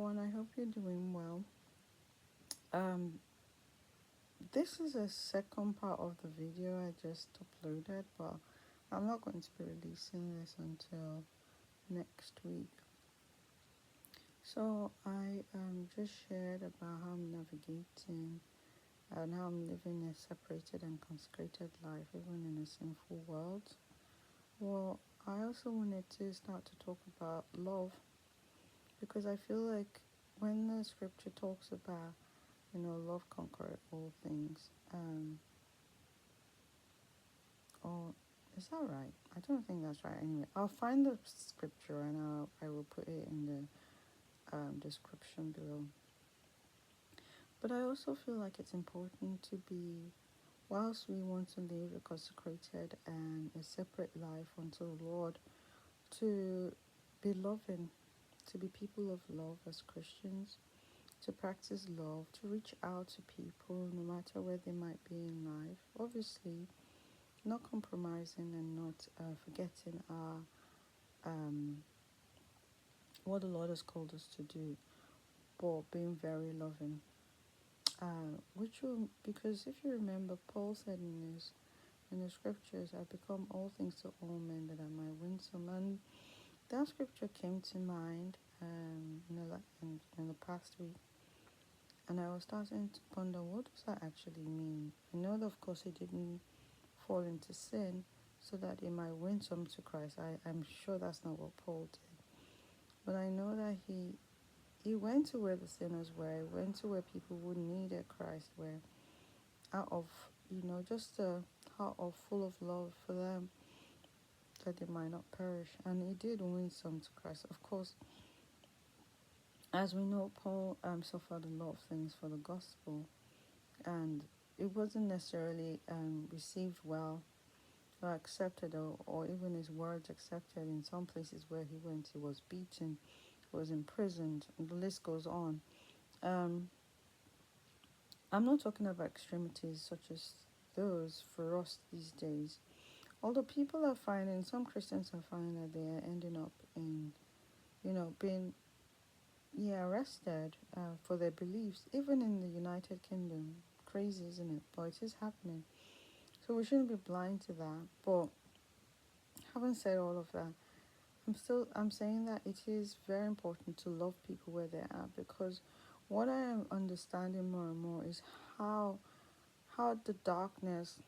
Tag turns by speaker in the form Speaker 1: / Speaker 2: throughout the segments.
Speaker 1: everyone. I hope you're doing well. Um, this is a second part of the video I just uploaded, but I'm not going to be releasing this until next week. So I just shared about how I'm navigating and how I'm living a separated and consecrated life, even in a sinful world. Well, I also wanted to start to talk about love, because I feel like when the scripture talks about love conquereth all things. Or is that right? I don't think that's right. Anyway, I'll find the scripture and I will put it in the description below. But I also feel like it's important to be, whilst we want to live a consecrated and a separate life unto the Lord, to be loving, to be people of love as Christians, to practice love, to reach out to people no matter where they might be in life. Obviously, not compromising and not forgetting our what the Lord has called us to do, but being very loving. Which will, because if you remember, Paul said in the scriptures, "I become all things to all men that I might win some." And that scripture came to mind in the past week, and I was starting to ponder, what does that actually mean? I know that of course he didn't fall into sin so that he might win some to Christ. I'm sure that's not what Paul did. But I know that he went to where the sinners were. He went to where people who needed Christ were, out of, just a heart of full of love for them, that they might not perish. And he did win some to Christ. Of course, as we know, Paul suffered a lot of things for the gospel, and it wasn't necessarily received well or accepted, or even his words accepted. In some places where he went, he was beaten, he was imprisoned, and the list goes on. I'm not talking about extremities such as those for us these days. Although people are finding, some Christians are finding that they are ending up in, being arrested for their beliefs, even in the United Kingdom. Crazy, isn't it? But it is happening. So we shouldn't be blind to that. But having said all of that, I'm saying that it is very important to love people where they're at, because what I am understanding more and more is how the darkness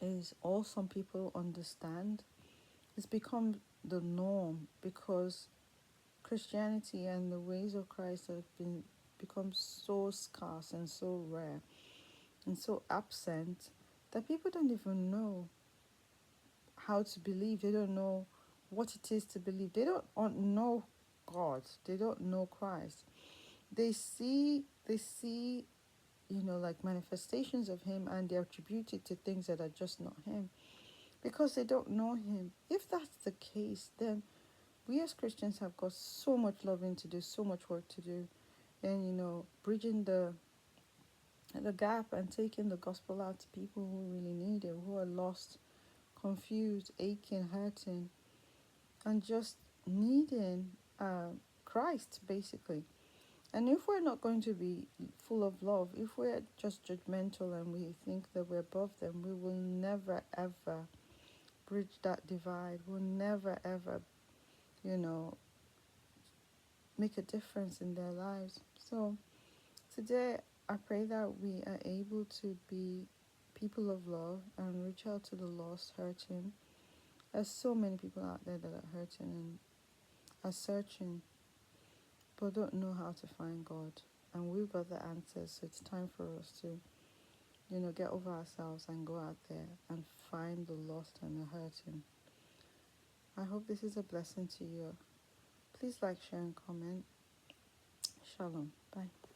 Speaker 1: is all some people understand. It's become the norm, because Christianity and the ways of Christ have become so scarce and so rare and so absent that people don't even know how to believe. They don't know what it is to believe. They don't know God. They don't know Christ. They see like manifestations of him, and they attribute it to things that are just not him, because they don't know him. If that's the case, then we as Christians have got so much loving to do, so much work to do, and bridging the gap and taking the gospel out to people who really need it, who are lost, confused, aching, hurting, and just needing Christ, basically. And if we're not going to be full of love, if we're just judgmental and we think that we're above them, we will never ever bridge that divide. We'll never ever, make a difference in their lives. So today, I pray that we are able to be people of love and reach out to the lost, hurting. There's so many people out there that are hurting and are searching, but don't know how to find God. And we've got the answers, so it's time for us to, get over ourselves and go out there and find the lost and the hurting. I hope this is a blessing to you. Please like, share, and comment. Shalom. Bye.